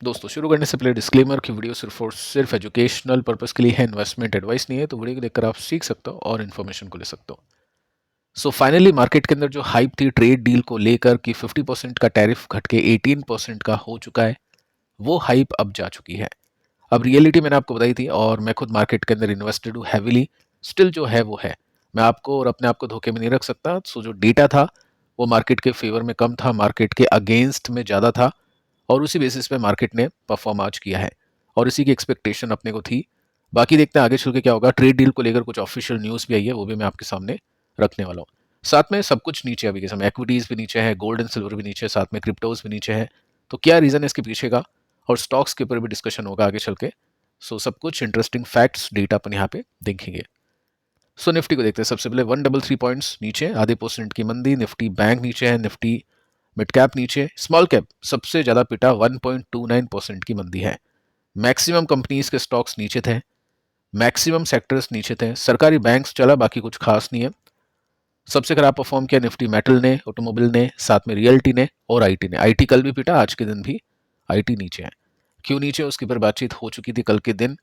दोस्तों शुरू करने से पहले डिस्क्लेमर की वीडियो सिर्फ और सिर्फ एजुकेशनल पर्पस के लिए है, इन्वेस्टमेंट एडवाइस नहीं है। तो वीडियो को देखकर आप सीख सकते हो और इन्फॉर्मेशन को ले सकते हो। सो फाइनली मार्केट के अंदर जो हाइप थी ट्रेड डील को लेकर कि 50% का टैरिफ घट के 18% का हो चुका है, वो हाइप अब जा चुकी है। अब रियलिटी मैंने आपको बताई थी और मैं खुद मार्केट के अंदर इन्वेस्टेड हूँ हैविली। स्टिल जो है वो है, मैं आपको और अपने आप को धोखे में नहीं रख सकता। सो जो डेटा था वो मार्केट के फेवर में कम था, मार्केट के अगेंस्ट में ज़्यादा था, और उसी बेसिस पे मार्केट ने परफॉर्म आज किया है और इसी की एक्सपेक्टेशन अपने को थी। बाकी देखते हैं आगे चल के क्या होगा। ट्रेड डील को लेकर कुछ ऑफिशियल न्यूज़ भी आई है, वो भी मैं आपके सामने रखने वाला हूँ। साथ में सब कुछ नीचे अभी के समय, एक्विटीज़ भी नीचे है, गोल्ड एंड सिल्वर भी नीचे है, साथ में क्रिप्टोज भी नीचे है। तो क्या रीज़न है इसके पीछे का, और स्टॉक्स के ऊपर भी डिस्कशन होगा आगे चल के। सो सब कुछ इंटरेस्टिंग फैक्ट्स डेटा अपन यहाँ पे देखेंगे। सो निफ्टी को देखते हैं। सबसे पहले 133 पॉइंट्स नीचे, आधे परसेंट की मंदी। निफ्टी बैंक नीचे है, निफ्टी मिड कैप नीचे, स्मॉल कैप सबसे ज्यादा पिटा, 1.29% की मंदी है। मैक्सिमम कंपनीज के स्टॉक्स नीचे थे, मैक्सिमम सेक्टर्स नीचे थे। सरकारी बैंक्स चला, बाकी कुछ खास नहीं है। सबसे खराब परफॉर्म किया निफ्टी मेटल ने, ऑटोमोबाइल ने, साथ में रियल्टी ने और आईटी ने। आईटी कल भी पिटा, आज के दिन भी आईटी नीचे है। क्यों नीचे उसके ऊपर बातचीत हो चुकी थी कल के दिन,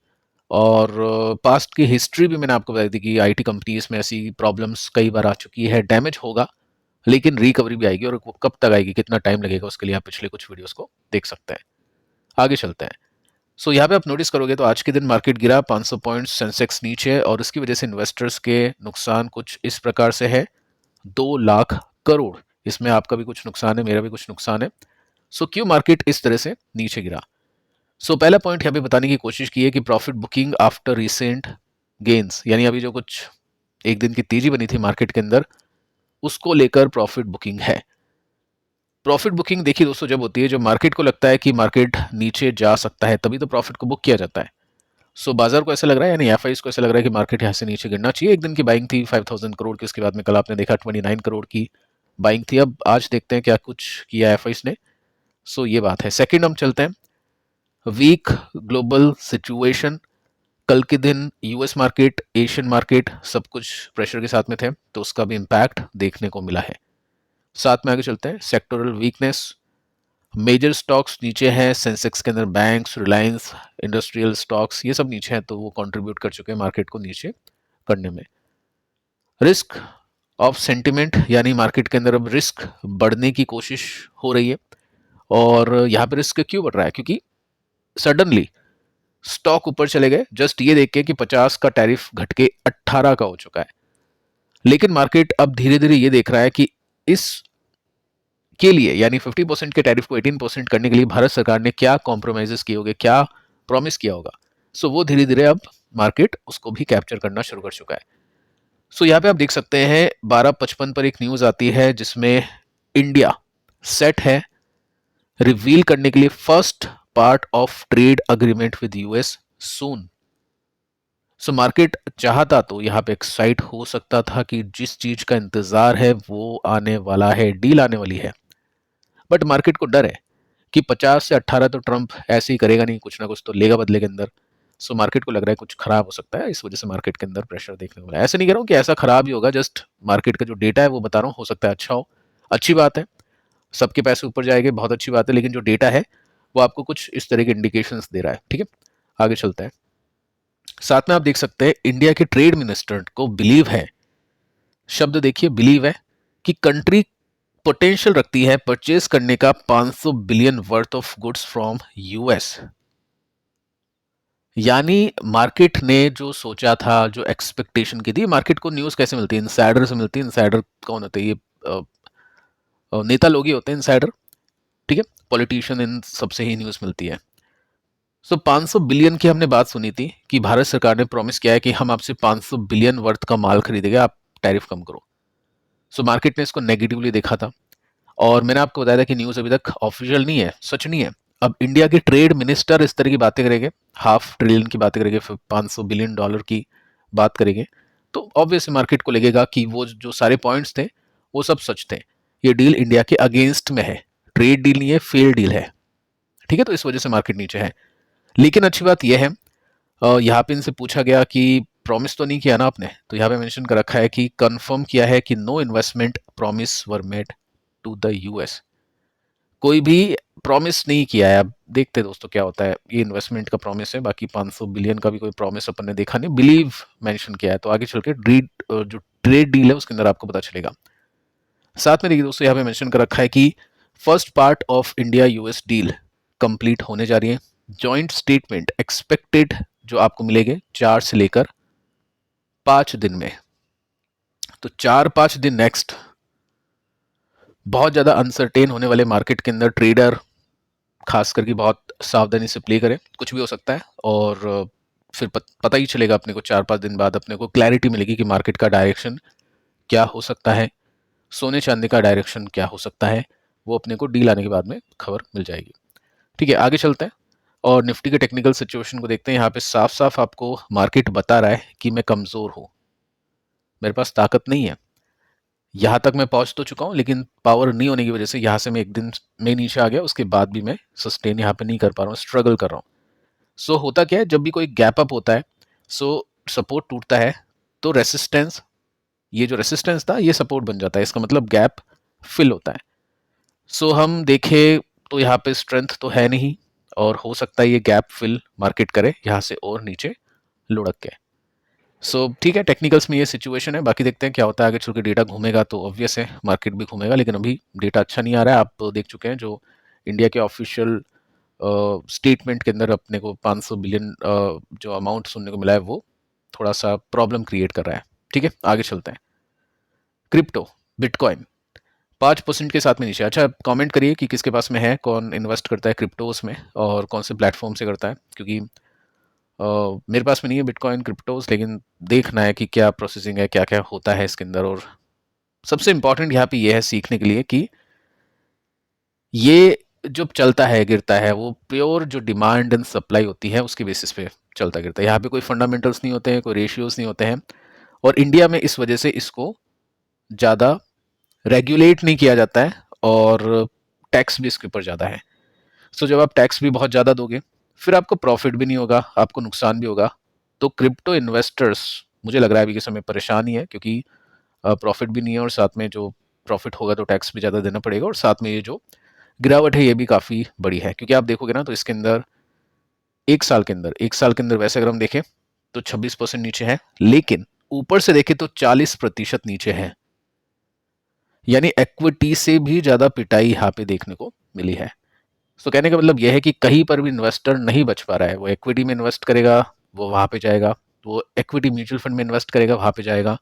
और पास्ट की हिस्ट्री भी मैंने आपको बताई थी कि आईटी कंपनीज में ऐसी प्रॉब्लम्स कई बार आ चुकी है। डैमेज होगा लेकिन रिकवरी भी आएगी, और वो कब तक आएगी, कितना टाइम लगेगा, उसके लिए आप पिछले कुछ वीडियोस को देख सकते हैं। आगे चलते हैं। सो यहाँ पे आप नोटिस करोगे तो आज के दिन मार्केट गिरा 500 पॉइंट्स, सेंसेक्स नीचे, और इसकी वजह से इन्वेस्टर्स के नुकसान कुछ इस प्रकार से है, 2 लाख करोड़। इसमें आपका भी कुछ नुकसान है, मेरा भी कुछ नुकसान है। सो क्यों मार्केट इस तरह से नीचे गिरा। सो पहला पॉइंट यहाँ पे बताने की कोशिश की है कि profit booking after recent gains, यानी अभी जो कुछ एक दिन की तेजी बनी थी मार्केट के अंदर, उसको लेकर प्रॉफिट बुकिंग है। प्रॉफिट बुकिंग देखिए दोस्तों जब होती है, जब मार्केट को लगता है कि मार्केट नीचे जा सकता है, तभी तो प्रॉफिट को बुक किया जाता है। सो बाजार को ऐसा लग रहा है, यानी एफआईज को ऐसा लग रहा है कि मार्केट यहाँ से नीचे गिरना चाहिए। एक दिन की बाइंग थी 5000 करोड़ की, उसके बाद में कल आपने देखा 29 करोड़ की बाइंग थी। अब आज देखते हैं क्या कुछ किया एफआईज ने। सो ये बात है। सेकंड हम चलते हैं, वीक ग्लोबल सिचुएशन। कल के दिन यूएस मार्केट, एशियन मार्केट सब कुछ प्रेशर के साथ में थे, तो उसका भी इम्पैक्ट देखने को मिला है। साथ में आगे चलते हैं, सेक्टोरल वीकनेस। मेजर स्टॉक्स नीचे हैं सेंसेक्स के अंदर, बैंक्स, रिलायंस, इंडस्ट्रियल स्टॉक्स, ये सब नीचे हैं, तो वो कंट्रीब्यूट कर चुके हैं मार्केट को नीचे करने में। रिस्क ऑफ सेंटिमेंट, यानी मार्केट के अंदर अब रिस्क बढ़ने की कोशिश हो रही है। और यहाँ पे रिस्क क्यों बढ़ रहा है, क्योंकि सडनली स्टॉक ऊपर चले गए जस्ट ये देख के कि 50 का टैरिफ घट के 18 का हो चुका है। लेकिन मार्केट अब धीरे धीरे ये देख रहा है कि इस के लिए, यानी 50% के टैरिफ को 18% करने के लिए भारत सरकार ने क्या कॉम्प्रोमाइजेस किए होंगे, क्या प्रॉमिस किया होगा। सो वो धीरे धीरे अब मार्केट उसको भी कैप्चर करना शुरू कर चुका है। सो यहाँ पे आप देख सकते हैं 12:55 पर एक न्यूज आती है जिसमें इंडिया सेट है रिवील करने के लिए first part of trade agreement with US soon. So market चाहता तो यहाँ पे एक्साइट हो सकता था कि जिस चीज का इंतजार है वो आने वाला है, डील आने वाली है। बट मार्केट को डर है कि 50 से 18 तो ट्रंप ऐसे ही करेगा नहीं, कुछ ना कुछ तो लेगा बदले के अंदर। सो मार्केट को लग रहा है कुछ खराब हो सकता है, इस वजह से मार्केट के अंदर प्रेशर देखने को मिला है। ऐसे नहीं कह रहा हूँ कि ऐसा खराब ही होगा, जस्ट मार्केट का जो डेटा है वो बता रहा हूँ, हो सकता है अच्छा हो। अच्छी बात है, सबके पैसे ऊपर जाएंगे, बहुत अच्छी बात है, लेकिन जो डेटा है वो आपको कुछ इस तरह के इंडिकेशन दे रहा है। ठीक है, आगे चलते हैं। साथ में आप देख सकते हैं इंडिया के ट्रेड मिनिस्टर को बिलीव है, शब्द देखिए बिलीव है, कि कंट्री पोटेंशियल रखती है परचेज करने का 500 billion worth of goods from US. यानी मार्केट ने जो सोचा था, जो एक्सपेक्टेशन की थी, मार्केट को न्यूज़ कैसे मिलती है, इनसाइडर से मिलती है। इनसाइडर कौन होते हैं, ये नेता लोग ही होते हैं इनसाइडर। ठीक है, पॉलिटिशियन, इन सबसे ही न्यूज़ मिलती है। सो 500 बिलियन की हमने बात सुनी थी कि भारत सरकार ने प्रॉमिस किया है कि हम आपसे 500 बिलियन वर्थ का माल खरीदेंगे, आप टैरिफ कम करो। सो मार्केट ने इसको नेगेटिवली देखा था, और मैंने आपको बताया था कि न्यूज़ अभी तक ऑफिशियल नहीं है, सच नहीं है। अब इंडिया के ट्रेड मिनिस्टर इस तरह की बातें करेंगे, हाफ ट्रिलियन की बातें करेंगे, 500 बिलियन डॉलर की बात करेंगे, तो ऑब्वियसली मार्केट को लगेगा कि वो जो सारे पॉइंट्स थे वो सब सच थे। ये डील इंडिया के अगेंस्ट में है, ट्रेड डील नहीं है, फेल डील है। ठीक है, तो इस वजह से मार्केट नीचे है। लेकिन अच्छी बात यह है, यहाँ पे इनसे पूछा गया कि प्रॉमिस तो नहीं किया ना आपने, तो यहाँ पे मेंशन कर रखा है कि कंफर्म किया है कि no investment promise were made to the US. कोई भी प्रॉमिस नहीं किया है। अब देखते हैं दोस्तों क्या होता है। ये इन्वेस्टमेंट का प्रॉमिस है, बाकी 500 बिलियन का भी कोई प्रॉमिस अपन ने देखा नहीं, बिलीव मेंशन किया है। तो आगे चल के जो ट्रेड डील है उसके अंदर आपको पता चलेगा। साथ में देखिए दोस्तों, यहाँ पे मेंशन कर रखा है कि first part of India US deal complete होने जा रही है। जॉइंट स्टेटमेंट एक्सपेक्टेड जो आपको मिलेंगे 4 से लेकर 5 दिन में। तो 4-5 दिन नेक्स्ट बहुत ज़्यादा अनसर्टेन होने वाले मार्केट के अंदर ट्रेडर खास करके बहुत सावधानी से प्ले करें, कुछ भी हो सकता है। और फिर पता ही चलेगा अपने को 4-5 दिन बाद अपने को क्लैरिटी मिलेगी कि मार्केट का डायरेक्शन क्या हो सकता है, सोने चांदी का डायरेक्शन क्या हो सकता है, वो अपने को डील आने के बाद में खबर मिल जाएगी। ठीक है, आगे चलते हैं और निफ्टी के टेक्निकल सिचुएशन को देखते हैं। यहाँ पे साफ साफ आपको मार्केट बता रहा है कि मैं कमज़ोर हूँ, मेरे पास ताकत नहीं है। यहाँ तक मैं पहुँच तो चुका हूँ, लेकिन पावर नहीं होने की वजह से यहाँ से मैं एक दिन में नीचे आ गया, उसके बाद भी मैं सस्टेन यहाँ पे नहीं कर पा रहा हूँ, स्ट्रगल कर रहा हूँ। सो होता क्या है, जब भी कोई गैप अप होता है, सो सपोर्ट टूटता है, तो रेसिस्टेंस, ये जो रेसिस्टेंस था ये सपोर्ट बन जाता है, इसका मतलब गैप फिल होता है। सो हम देखें तो यहाँ पे स्ट्रेंथ तो है नहीं, और हो सकता है ये गैप फिल मार्केट करे यहाँ से और नीचे लुढ़क के। सो ठीक है, टेक्निकल्स में ये सिचुएशन है। बाकी देखते हैं क्या होता है आगे चल के। डेटा घूमेगा तो ऑब्वियस है मार्केट भी घूमेगा, लेकिन अभी डेटा अच्छा नहीं आ रहा है। आप तो देख चुके हैं जो इंडिया के ऑफिशियल स्टेटमेंट के अंदर अपने को 500 बिलियन जो अमाउंट सुनने को मिला है, वो थोड़ा सा प्रॉब्लम क्रिएट कर रहा है। ठीक है, आगे चलते हैं। क्रिप्टो बिटकॉइन 5% के साथ में नीचे। अच्छा, कमेंट करिए कि किसके पास में है, कौन इन्वेस्ट करता है क्रिप्टोस में और कौन से प्लेटफॉर्म से करता है, क्योंकि मेरे पास में नहीं है बिटकॉइन क्रिप्टोस, लेकिन देखना है कि क्या प्रोसेसिंग है, क्या क्या होता है इसके अंदर। और सबसे इंपॉर्टेंट यहाँ पे ये है सीखने के लिए कि ये जो चलता है गिरता है वो प्योर जो डिमांड एंड सप्लाई होती है उसके बेसिस पे चलता गिरता है। यहाँ पे कोई फंडामेंटल्स नहीं होते हैं, कोई रेशियोज नहीं होते हैं। और इंडिया में इस वजह से इसको ज़्यादा रेगुलेट नहीं किया जाता है, और टैक्स भी इसके ऊपर ज़्यादा है। सो जब आप टैक्स भी बहुत ज़्यादा दोगे, फिर आपको प्रॉफिट भी नहीं होगा, आपको नुकसान भी होगा। तो क्रिप्टो इन्वेस्टर्स मुझे लग रहा है अभी के समय परेशान ही है, क्योंकि प्रॉफिट भी नहीं है, और साथ में जो प्रॉफिट होगा तो टैक्स भी ज़्यादा देना पड़ेगा, और साथ में ये जो गिरावट है ये भी काफ़ी बड़ी है। क्योंकि आप देखोगे ना तो इसके अंदर एक साल के अंदर वैसे अगर हम देखें तो 26% नीचे है, लेकिन ऊपर से देखें तो 40% नीचे है। यानी इक्विटी से भी ज़्यादा पिटाई यहाँ पे देखने को मिली है। तो कहने का मतलब यह है कि कहीं पर भी इन्वेस्टर नहीं बच पा रहा है। वो इक्विटी में इन्वेस्ट करेगा, वो वहाँ पे जाएगा। वो इक्विटी म्यूचुअल फंड में इन्वेस्ट करेगा, वहाँ पे जाएगा।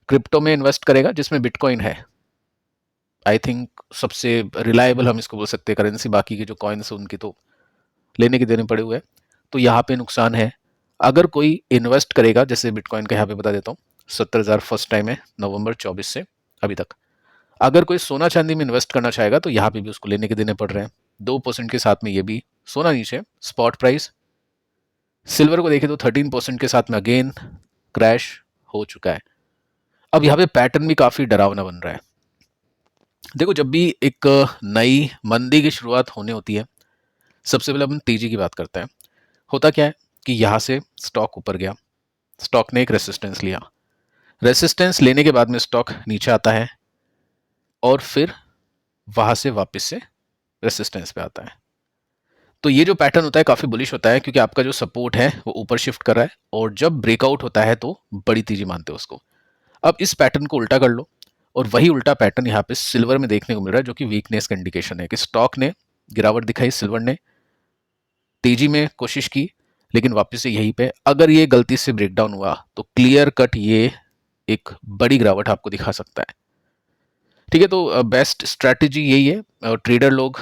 क्रिप्टो में इन्वेस्ट करेगा जिसमें बिटकॉइन है, आई थिंक सबसे रिलायबल हम इसको बोल सकते हैं करेंसी। बाकी के जो कॉइन्स हैं उनकी तो लेने के देने पड़े हुए हैं, तो यहाँ पे नुकसान है। अगर कोई इन्वेस्ट करेगा, जैसे बिटकॉइन का यहाँ पे बता देता हूँ, 70,000 फर्स्ट टाइम है नवंबर 24 से अभी तक। अगर कोई सोना चांदी में इन्वेस्ट करना चाहेगा तो यहाँ पे भी उसको लेने के देने पड़ रहे हैं 2% के साथ में। ये भी सोना नीचे, स्पॉट प्राइस। सिल्वर को देखें तो 13% के साथ में अगेन क्रैश हो चुका है। अब यहाँ पे पैटर्न भी काफ़ी डरावना बन रहा है। देखो, जब भी एक नई मंदी की शुरुआत होने होती है, सबसे पहले अपन तेजी की बात करते हैं। होता क्या है कि यहाँ से स्टॉक ऊपर गया, स्टॉक ने एक रेसिस्टेंस लिया, रेसिस्टेंस लेने के बाद में स्टॉक नीचे आता है, और फिर वहाँ से वापस से रेसिस्टेंस पे आता है। तो ये जो पैटर्न होता है काफ़ी बुलिश होता है, क्योंकि आपका जो सपोर्ट है वो ऊपर शिफ्ट कर रहा है, और जब ब्रेकआउट होता है तो बड़ी तेजी मानते हो उसको। अब इस पैटर्न को उल्टा कर लो, और वही उल्टा पैटर्न यहाँ पे सिल्वर में देखने को मिल रहा है, जो कि वीकनेस का इंडिकेशन है कि स्टॉक ने गिरावट दिखाई, सिल्वर ने तेजी में कोशिश की, लेकिन वापस से यहीं पे अगर ये गलती से ब्रेकडाउन हुआ तो क्लियर कट ये एक बड़ी गिरावट आपको दिखा सकता है। ठीक है, तो बेस्ट स्ट्रैटेजी यही है। ट्रेडर लोग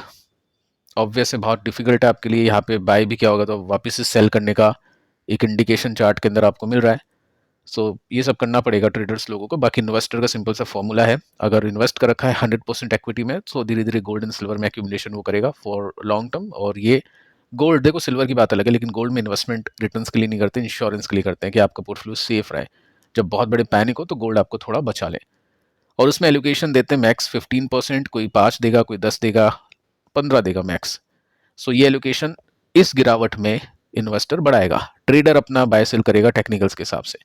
ऑब्वियस है बहुत डिफिकल्ट है आपके लिए। यहाँ पे बाय भी क्या होगा तो वापस से सेल करने का एक इंडिकेशन चार्ट के अंदर आपको मिल रहा है। सो ये सब करना पड़ेगा ट्रेडर्स लोगों को। बाकी इन्वेस्टर का सिंपल सा फॉर्मूला है, अगर इन्वेस्ट कर रखा है 100% इक्विटी में, तो धीरे धीरे गोल्ड एंड सिल्वर में एक्यूमुलेशन वो करेगा फॉर लॉन्ग टर्म। और ये गोल्ड, देखो सिल्वर की बात अलग है, लेकिन गोल्ड में इन्वेस्टमेंट रिटर्न्स के लिए नहीं करते, इंश्योरेंस के लिए करते हैं कि आपका पोर्टफोलियो सेफ रहे। जब बहुत बड़े पैनिक हो तो गोल्ड आपको थोड़ा बचा ले, और उसमें एलोकेशन देते हैं मैक्स 15%। कोई 5 देगा, कोई 10 देगा, 15 देगा मैक्स। सो ये एलोकेशन इस गिरावट में इन्वेस्टर बढ़ाएगा, ट्रेडर अपना बाय सेल करेगा टेक्निकल्स के हिसाब से।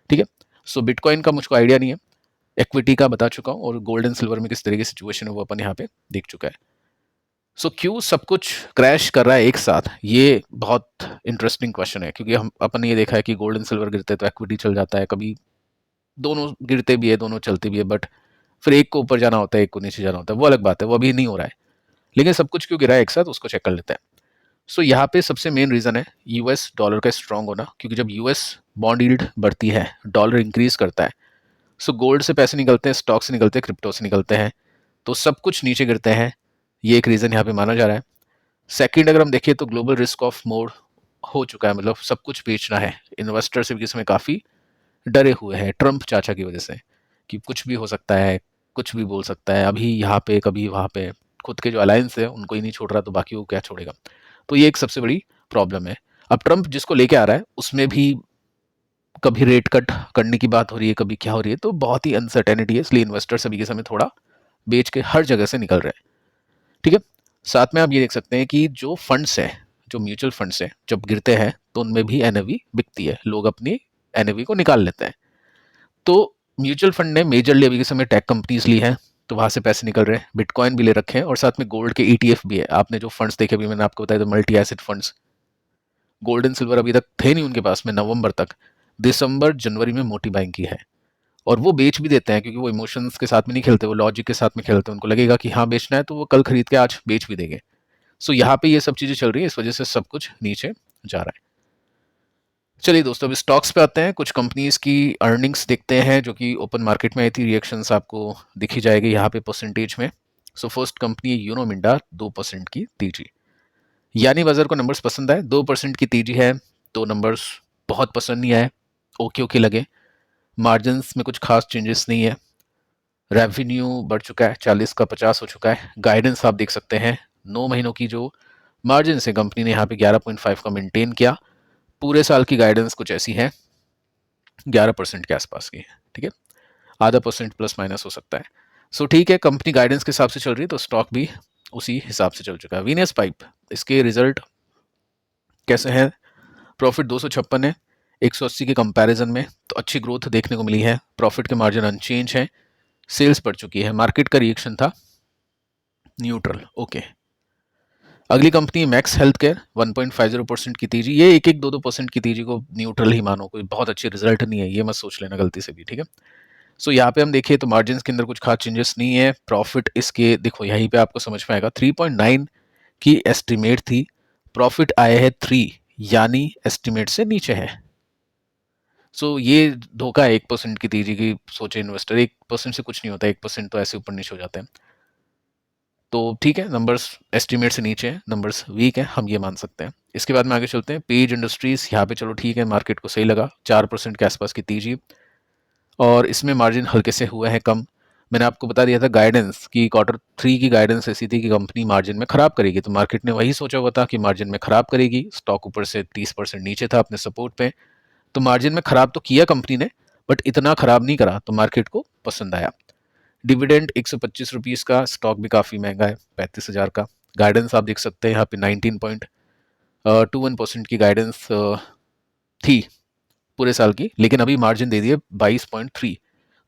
ठीक है, सो बिटकॉइन का मुझको आइडिया नहीं है, इक्विटी का बता चुका हूँ, और गोल्ड एंड सिल्वर में किस तरह की सिचुएशन है वो अपन यहाँ पे देख चुका है। सो क्यों सब कुछ क्रैश कर रहा है एक साथ, ये बहुत इंटरेस्टिंग क्वेश्चन है, क्योंकि हम अपन ने ये देखा है कि गोल्ड एंड सिल्वर गिरते तो इक्विटी चल जाता है, कभी दोनों गिरते भी है, दोनों चलते भी है, बट फिर एक को ऊपर जाना होता है, एक को नीचे जाना होता है, वो अलग बात है, वो अभी नहीं हो रहा है। लेकिन सब कुछ क्यों गिरा है एक साथ, उसको चेक कर लेते हैं। सो यहाँ पे सबसे मेन रीज़न है यूएस डॉलर का स्ट्रांग होना, क्योंकि जब यूएस बॉन्ड यील्ड बढ़ती है, डॉलर इंक्रीज करता है, सो गोल्ड से पैसे निकलते हैं, स्टॉक से निकलते हैं, क्रिप्टो से निकलते हैं, तो सब कुछ नीचे गिरते हैं। ये एक रीज़न यहाँ पे माना जा रहा है। सेकंड, अगर हम देखिए तो ग्लोबल रिस्क ऑफ मोड हो चुका है, मतलब सब कुछ बेचना है। इन्वेस्टर से भी इसमें काफ़ी डरे हुए हैं ट्रम्प चाचा की वजह से, कि कुछ भी हो सकता है, कुछ भी बोल सकता है, अभी यहाँ पे कभी वहाँ पे। खुद के जो अलायंस है उनको ही नहीं छोड़ रहा, तो बाकी वो क्या छोड़ेगा। तो ये एक सबसे बड़ी प्रॉब्लम है। अब ट्रम्प जिसको लेके आ रहा है उसमें भी कभी रेट कट करने की बात हो रही है, कभी क्या हो रही है, तो बहुत ही अनसर्टेनिटी है, इसलिए इन्वेस्टर्स अभी के समय थोड़ा बेच के हर जगह से निकल रहे हैं। ठीक है। साथ में आप ये देख सकते हैं कि जो फंड्स है, जो म्यूचुअल फंड्स है, जब गिरते हैं तो उनमें भी एनएवी बिकती है, लोग अपनी एनएवी को निकाल लेते हैं। तो म्यूचुअल फंड ने मेजरली अभी के समय टेक कंपनीज ली हैं, तो वहां से पैसे निकल रहे हैं, बिटकॉइन भी ले रखे हैं, और साथ में गोल्ड के ईटीएफ भी है। आपने जो फंड्स देखे, अभी मैंने आपको बताया, तो multi asset funds, gold and silver अभी तक थे नहीं उनके पास में नवंबर तक, दिसंबर जनवरी में मोटी बाइंग की है। और वो बेच भी देते हैं, क्योंकि वो इमोशंस के साथ में नहीं खेलते, वो लॉजिक के साथ में खेलते हैं। उनको लगेगा कि हाँ बेचना है, तो वो कल खरीद के आज बेच भी देंगे। सो यहाँ पे ये सब चीजें चल रही है, इस वजह से सब कुछ नीचे जा रहा है। चलिए दोस्तों, अभी स्टॉक्स पे आते हैं। कुछ कंपनीज की अर्निंग्स देखते हैं जो कि ओपन मार्केट में आई थी। रिएक्शंस आपको दिखी जाएगी यहाँ पे परसेंटेज में। सो फर्स्ट कंपनी है यूनो मिंडा, 2% की तेजी। यानी बाजार को नंबर्स पसंद आए, 2% की तेजी है, तो नंबर्स बहुत पसंद नहीं आए, ओके ओके लगे। मार्जिन्स में कुछ खास चेंजेस नहीं है। रेवेन्यू बढ़ चुका है, 40 का 50 हो चुका है। गाइडेंस आप देख सकते हैं, 9 महीनों की जो मार्जिन है कंपनी ने यहाँ पे 11.5 का मेंटेन किया। पूरे साल की गाइडेंस कुछ ऐसी है 11% के आसपास की। ठीक है, आधा परसेंट प्लस माइनस हो सकता है। सो ठीक है, कंपनी गाइडेंस के हिसाब से चल रही है, तो स्टॉक भी उसी हिसाब से चल चुका है। वीनस पाइप, इसके रिजल्ट कैसे हैं? प्रॉफिट 256 है 180 के कंपैरिजन में, तो अच्छी ग्रोथ देखने को मिली है। प्रॉफिट के मार्जिन अनचेंज है, सेल्स बढ़ चुकी है। मार्केट का रिएक्शन था न्यूट्रल, ओके। अगली कंपनी मैक्स हेल्थ केयर, 1.50% की तेजी। ये 1-2% की तेजी को न्यूट्रल ही मानो, कोई बहुत अच्छी रिजल्ट नहीं है, ये मत सोच लेना गलती से भी। ठीक है। सो यहाँ पे हम देखिए तो मार्जिन के अंदर कुछ खास चेंजेस नहीं है। प्रॉफिट इसके देखो यहीं पे आपको समझ में आएगा, 3.9 की एस्टिमेट थी, प्रॉफिट आया है 3, यानी एस्टिमेट से नीचे है। सो ये धोखा है 1% की तेजी की। सोचे इन्वेस्टर 1% से कुछ नहीं होता, 1% तो ऐसे ऊपर नीचे हो जाते हैं। तो ठीक है, नंबर्स एस्टिमेट से नीचे हैं, नंबर्स वीक है, हम ये मान सकते हैं। इसके बाद में आगे चलते हैं। पेज इंडस्ट्रीज, यहाँ पे चलो ठीक है, मार्केट को सही लगा, 4% के आसपास की तेजी, और इसमें मार्जिन हल्के से हुए हैं कम। मैंने आपको बता दिया था गाइडेंस की, Q3 की गाइडेंस ऐसी थी कि कंपनी मार्जिन में खराब करेगी, तो मार्केट ने वही सोचा हुआ था कि मार्जिन में खराब करेगी। स्टॉक ऊपर से 30% नीचे था अपने सपोर्ट पे, तो मार्जिन में खराब तो किया कंपनी ने, बट इतना खराब नहीं करा, तो मार्केट को पसंद आया। डिविडेंड 125 रुपीज़ का, स्टॉक भी काफ़ी महंगा है, 35,000 का। गाइडेंस आप देख सकते हैं यहाँ पे 19.21% की गाइडेंस थी पूरे साल की, लेकिन अभी मार्जिन दे दिए 22.3,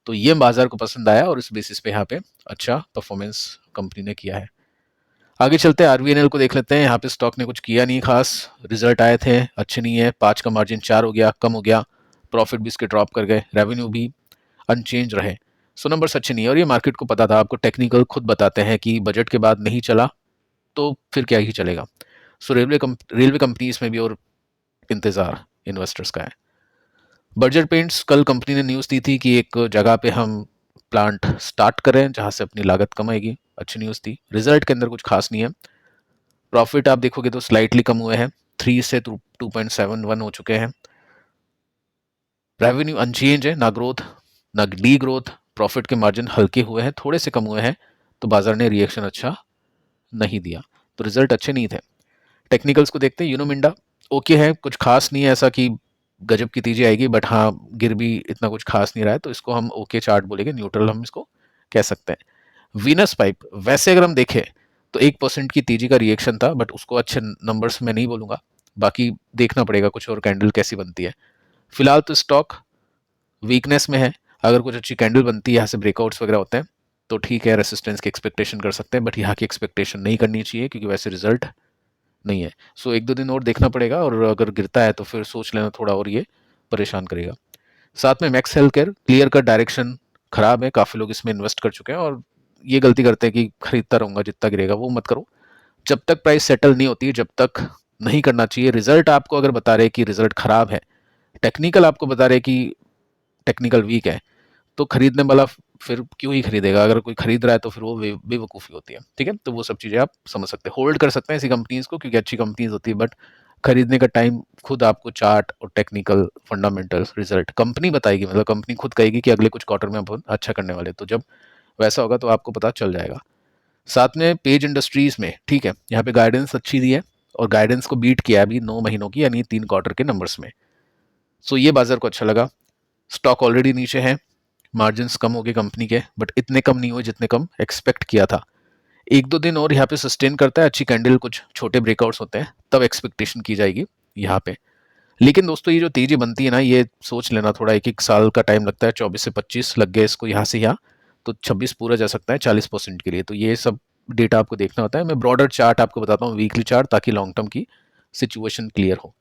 तो ये बाजार को पसंद आया, और इस बेसिस पे यहाँ पे अच्छा परफॉर्मेंस कंपनी ने किया है। आगे चलते हैं, आरवीएनएल को देख लेते हैं। यहाँ पे स्टॉक ने कुछ किया नहीं खास, रिजल्ट आए थे अच्छे नहीं है, 5 का मार्जिन 4 हो गया, कम हो गया। प्रॉफिट भी इसके ड्रॉप कर गए, रेवेन्यू भी अनचेंज रहे। सो नंबर्स अच्छे नहीं है, और ये मार्केट को पता था। आपको टेक्निकल खुद बताते हैं कि बजट के बाद नहीं चला तो फिर क्या ही चलेगा। सो रेलवे कंपनीज में भी और इंतजार इन्वेस्टर्स का है। बर्जर पेंट्स, कल कंपनी ने न्यूज़ दी थी कि एक जगह पे हम प्लांट स्टार्ट करें जहां से अपनी लागत कम आएगी, अच्छी न्यूज़ थी। रिजल्ट के अंदर कुछ खास नहीं है। प्रॉफिट आप देखोगे तो स्लाइटली कम हुए हैं, 3 से 2.71 हो चुके हैं। रेवेन्यू अनचेंज है, ना ग्रोथ ना डी ग्रोथ। प्रॉफिट के मार्जिन हल्के हुए हैं, थोड़े से कम हुए हैं, तो बाजार ने रिएक्शन अच्छा नहीं दिया, तो रिजल्ट अच्छे नहीं थे। टेक्निकल्स को देखते हैं। यूनोमिंडा ओके है, कुछ खास नहीं है ऐसा कि गजब की तेजी आएगी, बट हाँ गिर भी इतना कुछ खास नहीं रहा है, तो इसको हम ओके चार्ट बोलेंगे, न्यूट्रल हम इसको कह सकते हैं। वीनस पाइप, वैसे अगर हम देखें तो 1% की तेजी का रिएक्शन था, बट उसको अच्छे नंबर्स में नहीं बोलूंगा, बाकी देखना पड़ेगा कुछ और कैंडल कैसी बनती है। फिलहाल तो स्टॉक वीकनेस में है, अगर कुछ अच्छी कैंडल बनती है, यहाँ से ब्रेकआउट्स वगैरह होते हैं तो ठीक है, रेसिस्टेंस की एक्सपेक्टेशन कर सकते हैं, बट यहाँ की एक्सपेक्टेशन नहीं करनी चाहिए क्योंकि वैसे रिजल्ट नहीं है। सो एक दो दिन और देखना पड़ेगा, और अगर गिरता है तो फिर सोच लेना थोड़ा, और ये परेशान करेगा। साथ में max health care, clear cut direction खराब है, काफ़ी लोग इसमें इन्वेस्ट कर चुके हैं और ये गलती करते हैं कि खरीदता रहूँगा जितना गिरेगा, वो मत करो। जब तक प्राइस सेटल नहीं होती है, जब तक नहीं करना चाहिए। रिजल्ट आपको अगर बता रहे कि रिजल्ट खराब है, टेक्निकल आपको बता रहे कि टेक्निकल वीक है, तो खरीदने वाला फिर क्यों ही खरीदेगा? अगर कोई खरीद रहा है तो फिर वो बेवकूफ़ी होती है, ठीक है? तो वो सब चीज़ें आप समझ सकते हैं, होल्ड कर सकते हैं ऐसी कंपनीज को क्योंकि अच्छी कंपनीज होती है, बट खरीदने का टाइम खुद आपको चार्ट और टेक्निकल फंडामेंटल्स रिजल्ट कंपनी बताएगी, मतलब कंपनी खुद कहेगी कि अगले कुछ क्वार्टर में अपन अच्छा करने वाले, तो जब वैसा होगा तो आपको पता चल जाएगा। साथ में पेज इंडस्ट्रीज में, ठीक है, यहाँ पे गाइडेंस अच्छी दी है और गाइडेंस को बीट किया अभी 9 महीनों की, यानी 3 क्वार्टर के नंबर्स में। सो ये बाजार को अच्छा लगा। स्टॉक ऑलरेडी नीचे है, मार्जिन कम हो गए कंपनी के, बट इतने कम नहीं हुए जितने कम एक्सपेक्ट किया था। एक दो दिन और यहाँ पे सस्टेन करता है, अच्छी कैंडल, कुछ छोटे ब्रेकआउट्स होते हैं, तब एक्सपेक्टेशन की जाएगी यहाँ पे। लेकिन दोस्तों ये जो तेजी बनती है ना, ये सोच लेना थोड़ा, 1 1 साल का टाइम लगता है, 24 से 25 लग गए इसको यहाँ से यहाँ, तो 26 पूरा जा सकता है 40% के लिए। तो ये सब डेटा आपको देखना होता है। मैं ब्रॉडर चार्ट आपको बताता हूँ, वीकली चार्ट, ताकि लॉन्ग टर्म की सिचुएशन क्लियर हो।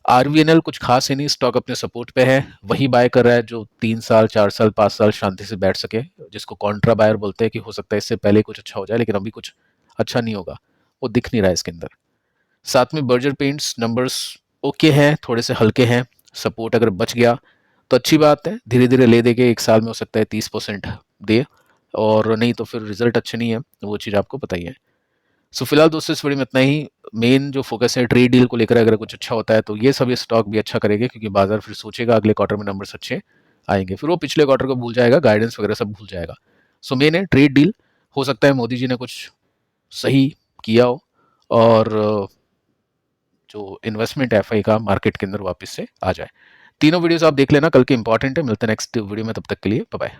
आरवीएनएल कुछ खास है नहीं, स्टॉक अपने सपोर्ट पे है, वही बाय कर रहा है जो 3 साल 4 साल 5 साल शांति से बैठ सके, जिसको कॉन्ट्रा बायर बोलते हैं कि हो सकता है इससे पहले कुछ अच्छा हो जाए, लेकिन अभी कुछ अच्छा नहीं होगा, वो दिख नहीं रहा है इसके अंदर। साथ में बर्जर पेंट्स नंबर्स ओके हैं, थोड़े से हल्के हैं, सपोर्ट अगर बच गया तो अच्छी बात है, धीरे धीरे ले देके 1 साल में हो सकता है 30% दे, और नहीं तो फिर रिजल्ट अच्छे नहीं है, वो चीज़ आपको पता ही है। सो फिलहाल दोस्तों इस वीडियो में इतना ही। मेन जो फोकस है ट्रेड डील को लेकर, अगर कुछ अच्छा होता है तो ये सभी स्टॉक भी अच्छा करेंगे, क्योंकि बाजार फिर सोचेगा अगले क्वार्टर में नंबर्स अच्छे आएंगे, फिर वो पिछले क्वार्टर को भूल जाएगा, गाइडेंस वगैरह सब भूल जाएगा। सो मेन है ट्रेड डील, हो सकता है मोदी जी ने कुछ सही किया हो और जो इन्वेस्टमेंट एफआई का मार्केट के अंदर वापस से आ जाए। तीनों वीडियोस आप देख लेना, कल के इंपॉर्टेंट है। मिलते हैं नेक्स्ट वीडियो में, तब तक के लिए बाय बाय।